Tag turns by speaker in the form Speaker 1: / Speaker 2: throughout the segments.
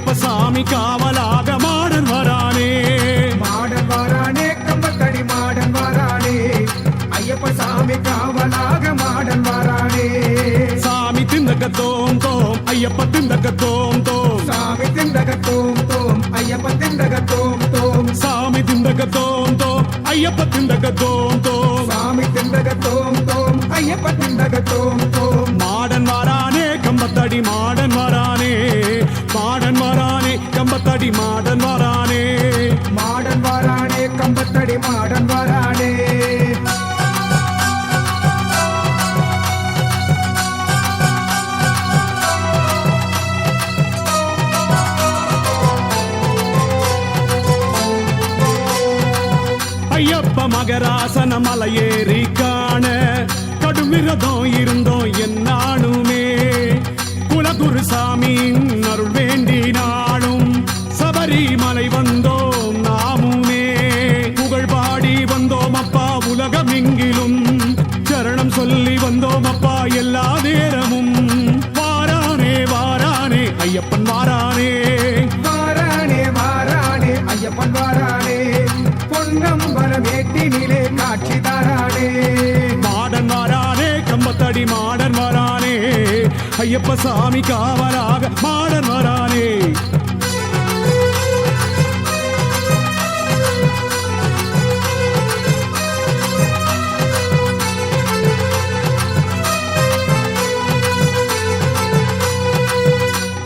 Speaker 1: ஐயப்ப சாமி காவலாக மாடன் வரானே.
Speaker 2: மாடன் வரானே கம்பத்தடி மாடன் வரானே. ஐயப்ப சாமி காவலாக மாடன் வரானே.
Speaker 1: சாமி திந்தக தோம் தோம் ஐயப்ப திந்தக தோம் தோம்.
Speaker 2: சாமி திந்தக தோம் தோம் ஐயப்ப திந்தக தோம் தோம்.
Speaker 1: சாமி திந்தக தோம் தோம் ஐயப்ப திந்தக தோம் தோம்.
Speaker 2: சாமி திந்தக தோம் தோம் ஐயப்ப திந்தக தோம் தோம்.
Speaker 1: மாடன் வரானே கம்பத்தடி மாடன் வரானே. மாடன் வரானே கம்பத்தடி மாடன் வரானே.
Speaker 2: மாடன் வரானே கம்பத்தடி மாடன் வரானே.
Speaker 1: ஐயப்ப மகராசன மலையேறி காண கடுமிரதம் இருந்தோம் என்னாலுமே. குலகுரு சாமி அருள் வேண்டினாலும் சபரிமலை வந்தோம் நாமுமே. புகழ் பாடி வந்தோம் அப்பா உலகமெங்கிலும். சரணம் சொல்லி வந்தோம் அப்பா எல்லா நேரமும். வாரானே வாரானே ஐயப்பன் வாரானே.
Speaker 2: வாரானே வாரானே ஐயப்பன் வாரானே. பொன்னம்பல வேட்டினிலே காட்சி தாரானே.
Speaker 1: மாடன் வரானே கம்பத்தடி மாடன் வரானே. ஐயப்ப சாமி காவலாக மாடன் வரானே.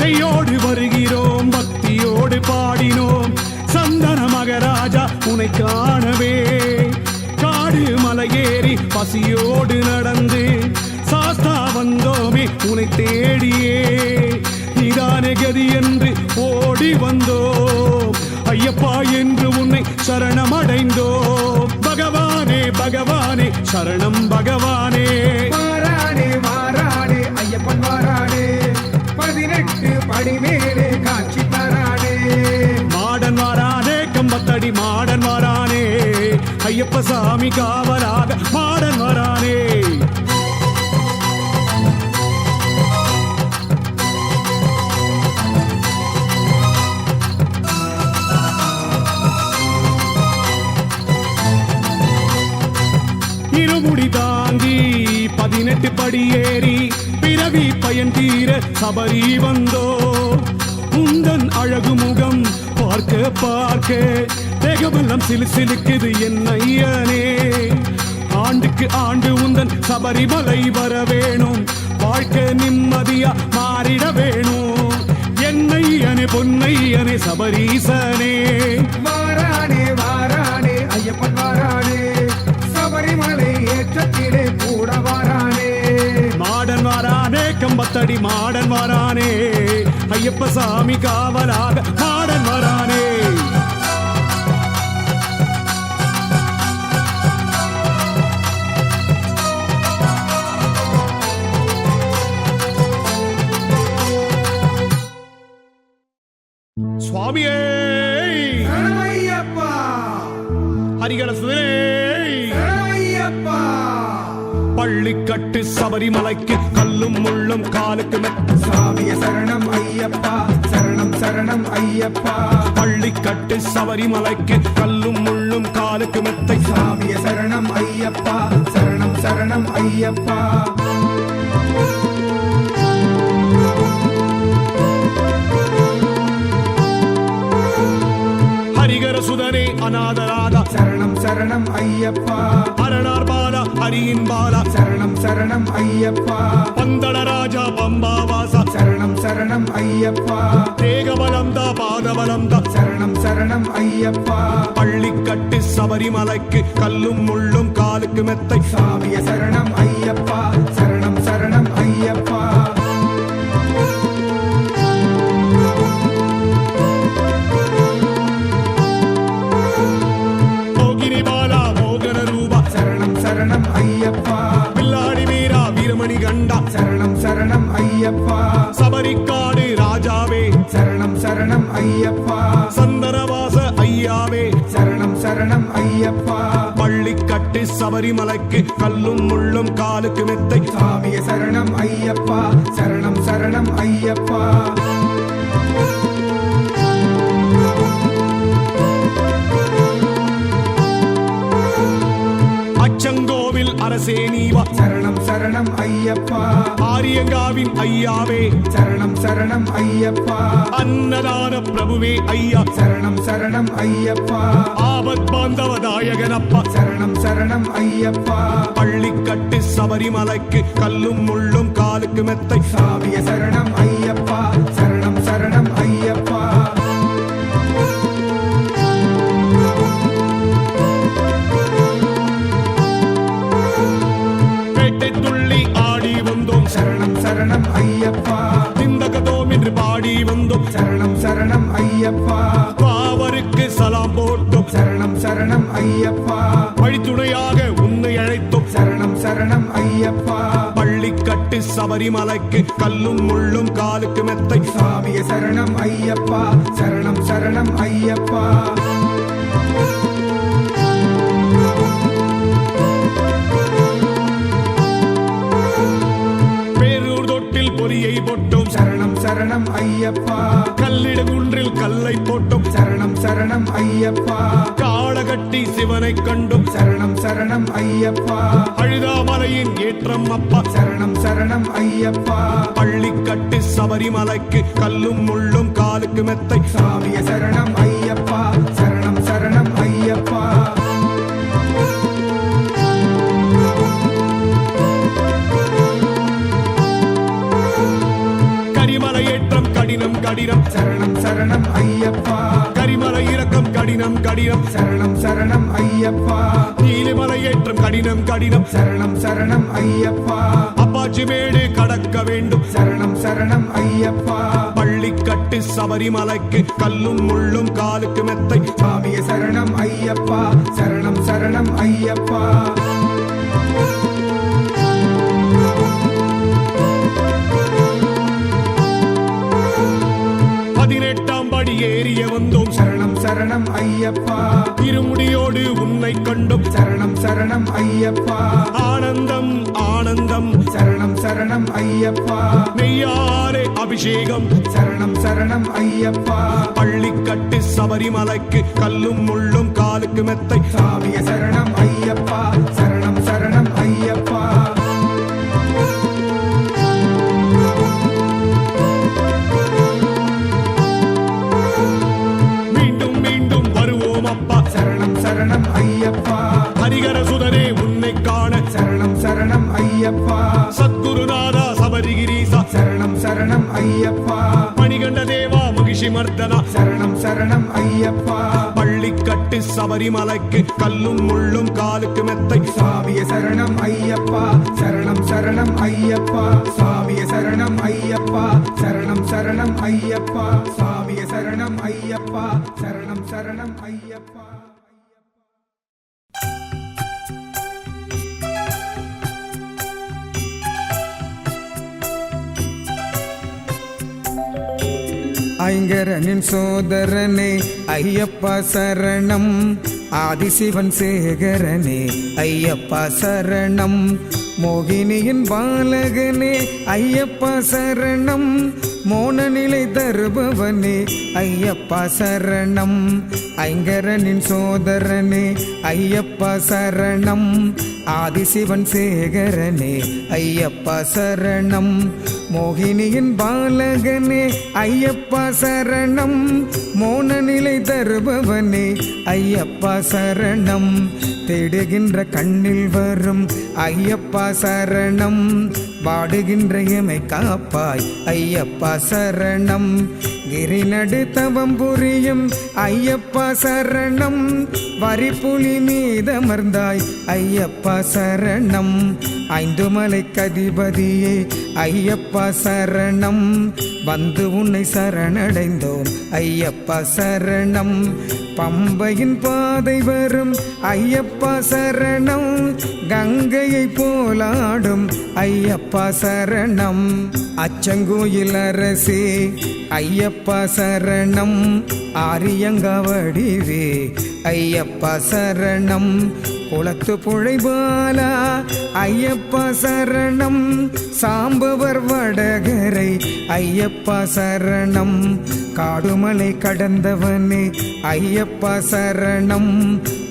Speaker 1: கையோடு வருகிறோம் பக்தியோடு பாடினோம். சந்தன மகராஜா உனை காணவே. காடு மலையேறி பசியோடு நடந்து சாஸ்தா வந்தோமே உனை தேடியே. நீதானே கதி என்று ஓடி வந்தோம் ஐயப்பா என்று உன்னை சரணமடைந்தோம். பகவானே பகவானே சரணம் பகவானே.
Speaker 2: வாரானே வாரானே ஐயப்பன் வாரானே. 18 படி மேலே காட்சி தரானே.
Speaker 1: மாடன் வரானே கம்பத்தடி மாடன் வரானே. ஐயப்ப சாமி காவலாக மாடன் வரானே. இருமுடி தாங்கி 18 படி ஏறி பிறவி பயன் தீர சபரி வந்தோ. உந்தன் அழகு முகம் பார்க்க பார்க்க தேகமெல்லாம் சிலு சிலுக்குது என் ஐயனே. ஆண்டுக்கு ஆண்டு உந்தன் சபரிமலை வர வேணும். வாழ்க்கை நிம்மதியா மாறிட வேணும். என்னையனே பொன்னையனே சபரீசனே.
Speaker 2: வாரானே வாரானே ஐயப்பன் வாரானே. சபரிமலை ஏற்றத்திலே கூட வாரானே.
Speaker 1: மாடன் வரானே கம்பத்தடி மாடன் வரானே. ஐயப்ப சாமி காவலாக மாடன் வரானே. சுவாமியே
Speaker 2: சரணமையப்பா.
Speaker 1: ஹரிகர சுதரே
Speaker 2: சரணமையப்பா.
Speaker 1: பள்ளிக்கட்டு சபரிமலைக்கு கல்லும் முள்ளும் காலுக்கு மெத்த.
Speaker 2: சாமிய சரணம் ஐயப்பா. சரணம் சரணம் ஐயப்பா.
Speaker 1: பள்ளிக்கட்டு சபரிமலைக்கு கல்லும் முள்ளும் காலுக்கு மெத்தை.
Speaker 2: சாமிய சரணம் ஐயப்பா. சரணம் சரணம் ஐயப்பா.
Speaker 1: ஹரிகர சுதரே அநாதராதா
Speaker 2: சரணம் சரணம் ஐயப்பா.
Speaker 1: அரணார் பாலா ஹரியின் பாலா.
Speaker 2: சரணம் சரணம் ஐயப்பா.
Speaker 1: பந்தள ராஜா பம்பாவாசா.
Speaker 2: சரணம் சரணம் ஐயப்பா.
Speaker 1: தேகபலம் தா பாதபலம் தா.
Speaker 2: சரணம் சரணம் ஐயப்பா.
Speaker 1: பள்ளிக்கட்டு சபரிமலைக்கு கல்லும் முள்ளும் காலுக்கு மெத்தை.
Speaker 2: சாமிய சரணம் ஐயப்பா. சரணம் சரணம் ஐயப்பா.
Speaker 1: மோகினி பாலா மோகன ரூபா.
Speaker 2: சரணம் சரணம் ஐயப்பா.
Speaker 1: பில்லாடி வீரா வீரமணி கண்டா.
Speaker 2: சரணம் சரணம் ஐயப்பா.
Speaker 1: சபரிக்காடு ராஜாவே.
Speaker 2: சரணம் சரணம் ஐயப்பா.
Speaker 1: சந்தனவாச ஐயாவே.
Speaker 2: சரணம் சரணம் ஐயப்பா.
Speaker 1: பள்ளிக்கட்டு சபரிமலைக்கு கல்லும் முள்ளும் காலுக்கு மெத்தை.
Speaker 2: சாமிய சரணம் ஐயப்பா. சரணம் சரணம் ஐயப்பா.
Speaker 1: அரசே நீவா
Speaker 2: சரணம் சரணம் ஐயப்பா
Speaker 1: ஆரியங்காவின் ஐயாவே
Speaker 2: சரணம் சரணம் ஐயப்பா
Speaker 1: அன்னதான பிரபுவே ஐயா
Speaker 2: சரணம் சரணம் ஐயப்பா
Speaker 1: ஆபத் பாந்தவதாயகனப்பா
Speaker 2: சரணம் சரணம் ஐயப்பா
Speaker 1: பள்ளிக்கட்டு சபரிமலைக்கு கல்லும் முள்ளும் காலுக்கு மெத்தை
Speaker 2: சாமிய சரணம் ஐயப்பா சரணம் சரணம் ஐயப்பா
Speaker 1: பேட்டை துள்ளி ஆடி வந்தோம்
Speaker 2: சரணம் சரணம் ஐயப்பா
Speaker 1: திந்தகதோம் என்று பாடி வந்தோம்
Speaker 2: சரணம் சரணம் ஐயப்பா
Speaker 1: பாவருக்கு சலாம் போட்டோம்
Speaker 2: சரணம் சரணம் ஐயப்பா
Speaker 1: வழித்துணையாக உன்னை அழைத்தோம்
Speaker 2: சரணம் சரணம் ஐயப்பா
Speaker 1: பள்ளிக்கட்டு சபரிமலைக்கு கல்லும் முள்ளும் காலுக்கு மெத்தை
Speaker 2: சாமிய சரணம் ஐயப்பா சரணம் சரணம் ஐயப்பா
Speaker 1: பேரூர் தொட்டில் பொறியை போட்டோம்
Speaker 2: சரணம் சரணம் ஐயப்பா
Speaker 1: கல்லிட குன்றில் கல்லை போட்டோம்
Speaker 2: சரணம் சரணம் ஐயப்பா
Speaker 1: காளகட்டி சிவனை கண்டும்
Speaker 2: சரணம் சரணம் ஐயப்பா
Speaker 1: அழுதாமலையின் ஏற்றம் அப்பா
Speaker 2: சரணம் சரணம் ஐயப்பா
Speaker 1: பள்ளிக்கட்டு சபரிமலைக்கு கல்லும் முள்ளும் காலுக்கு மெத்தை
Speaker 2: சாமிய சரணம் ஐயப்பா சரணம் சரணம் ஐயப்பா
Speaker 1: கரிமலை ஏற்றம் கடினம் கடினம்
Speaker 2: சரணம் சரணம் ஐயப்பா
Speaker 1: கரிமலை இறக்கம் கடினம் கடினம்
Speaker 2: சரணம் சரணம் ஐயப்பா
Speaker 1: நீலிமலை ஏற்றம் கடினம் கடினம்
Speaker 2: சரணம் சரணம் ஐயப்பா
Speaker 1: அப்பாச்சி மேடு கடக்க வேண்டும்
Speaker 2: சரணம் சரணம் ஐயப்பா
Speaker 1: பள்ளிக்கட்டு சபரிமலைக்கு கல்லும் முள்ளும் காலுக்கு மெத்தை
Speaker 2: சாமிய சரணம் ஐயப்பா சரணம் சரணம் ஐயப்பா
Speaker 1: பதினெட்டாம் படி ஏறிய வந்தோம்
Speaker 2: சரணம் சரணம் ஐயப்பா
Speaker 1: இருமுடியோடு உன்னை கண்டும்
Speaker 2: சரணம் சரணம் ஐயப்பா
Speaker 1: ஆனந்தம் ஆனந்தம்
Speaker 2: சரணம் சரணம் ஐயப்பா
Speaker 1: நெய்யாரே அபிஷேகம்
Speaker 2: சரணம் சரணம் ஐயப்பா
Speaker 1: பள்ளிக்கட்டு சபரிமலைக்கு கல்லும் முள்ளும் காலுக்கு மெத்தை
Speaker 2: சாமிய சரணம் ஐயப்பா சரணம் சரணம் ஐயப்பா
Speaker 1: மீண்டும் மீண்டும் வருவோம் அப்பா
Speaker 2: சரணம் சரணம் ஐயப்பா
Speaker 1: ஹரிகர சுதனே உன்னை காண
Speaker 2: சரணம் சரணம் ஐயப்பா
Speaker 1: சத்குருநாதா சபரிகிரீசா
Speaker 2: சரணம் சரணம் ஐயப்பா
Speaker 1: மணிகண்ட தேவா மகிஷி மர்தனா
Speaker 2: சரணம் சரணம் ஐயப்பா
Speaker 1: பள்ளிக்கட்டு சபரிமலைக்கு கல்லும் முள்ளும் காலுக்கு மெத்தை
Speaker 2: சாமிய சரணம் ஐயப்பா சரணம் சரணம் ஐயப்பா சாமிய சரணம் ஐயப்பா சரணம் சரணம் ஐயப்பா சாமிய சரணம் ஐயப்பா சரணம் சரணம் ஐயப்பா ஐங்கரனின் சோதரனே ஐயப்பா சரணம் ஆதிசிவன் சேகரனே ஐயப்பா சரணம் மோகினியின் பாலகனே ஐயப்பா சரணம் மோனநிலை தருபவனே ஐயப்பா சரணம் ஐங்கரனின் சோதரனே ஐயப்பா சரணம் ஆதிசிவன் சேகரனே ஐயப்பா சரணம் மோகினியின் பாலகனே ஐயப்பா சரணம் மோனநிலை தருபவனே ஐயப்பா சரணம் தேடுகின்ற கண்ணில் வரும் ஐயப்பா சரணம் வாடுகின்ற எமை காப்பாய் ஐயப்பா சரணம் கிரிநடு தவம் புரியும் ஐயப்பா சரணம் வரிப்புலி மீதமர்ந்தாய் ஐயப்பா சரணம் ஐந்து மலை கதிபதியே ஐயப்பா சரணம் வந்து உன்னை சரணடைந்தோம் ஐயப்பா சரணம் பம்பையின் பாதை வரும் ஐயப்பா சரணம் கங்கையை போலாடும் ஐயப்பா சரணம் அச்சங்கோயில் அரசே ஐயப்பா சரணம் ஆரியங்காவடிவே ஐயப்பா சரணம் குளத்து புழைபாலா ஐயப்பா சரணம் சாம்பவர் வடகரை ஐயப்பா சரணம் காடுமலை கடந்தவனே ஐயப்பா சரணம்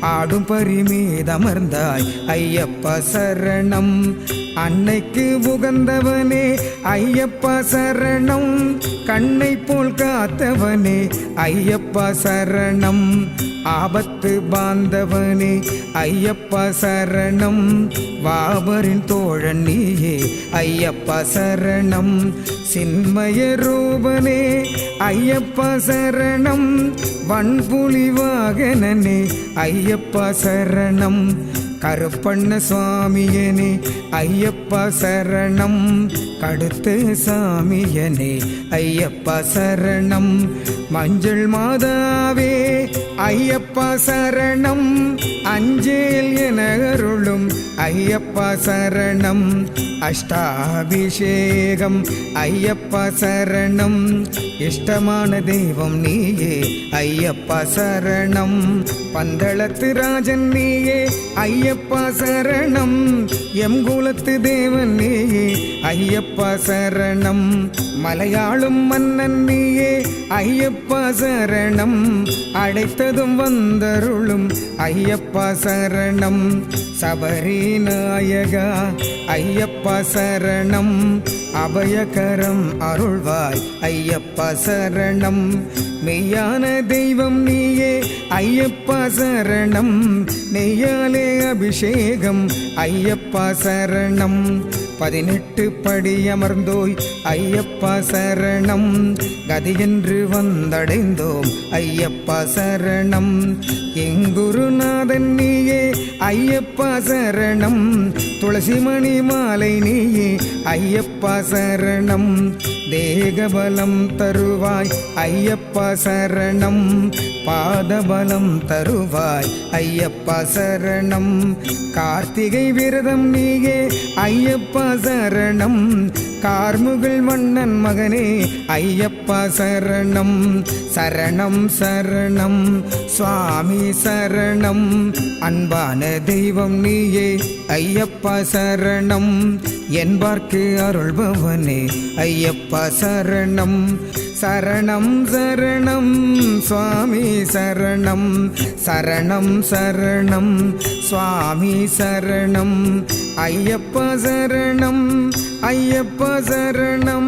Speaker 2: ஆடும் பரிமீதமர்ந்தாய் ஐயப்பா சரணம். அன்னைக்கு உகந்தவனே ஐயப்பா சரணம். கண்ணை போல் காத்தவனே ஐயப்பா சரணம். ஆபத்து பாந்தவனே ஐயப்பா சரணம். வாபரின் தோழன் நீயே ஐயப்பா சரணம். சின்மய ரூபனே ஐயப்பா சரணம். வன்புலி வாகனனே ஐயப்பா சரணம். கருப்பண்ண சுவாமியனே ஐயப்பா சரணம். கடுத்து சாமியனே ஐயப்பா சரணம். மஞ்சள் மாதாவே ஐயப்பா சரணம். அஞ்சேல் என அருளும் ஐயப்பா சரணம். அஷ்டாபிஷேகம் ஐயப்பா சரணம். இஷ்டமான தெய்வம் நீயே ஐயப்பா சரணம். பந்தளத்து ராஜன் நீயே ஐயப்பா சரணம். எம் குலத்து தேவன் நீயே ஐயப்பா சரணம். மலையாளும் மன்னன் நீயே ஐயப்பா சரணம். அடைத்ததும் வந்தருளும் ஐயப்பா சரணம். சபரி நாயகா ஐயப்பா சரணம். அபயகரம் அருள்வாய் ஐயப்பா சரணம். மெய்யான தெய்வம் நீயே ஐயப்பா சரணம். நெய்யாலே அபிஷேகம் ஐயப்பா சரணம். 18 படி அமர்ந்தோய் ஐயப்பா சரணம். கதியென்று வந்தடைந்தோம் ஐயப்பா சரணம். எங்குருநாதன் நீயே ஐயப்பா சரணம். துளசிமணி மாலை நீயே ஐயப்பா சரணம். தேகபலம் தருவாய் ஐயப்பா சரணம். பாதபலம் தருவாய் ஐயப்பா சரணம். கார்த்திகை விரதம் நீயே ஐயப்பா சரணம். கார்முகில் மன்னன் மகனே ஐயப்பா சரணம். சரணம் சரணம் சுவாமி சரணம். அன்பான தெய்வம் நீயே ஐயப்பா சரணம். என்பார்க்கு அருள்பவனே ஐயப்பா சரணம். சரணம் சரணம் சுவாமி சரணம். சரணம் சரணம் சுவாமி சரணம். ஐயப்பா சரணம் ஐயப்பா சரணம்.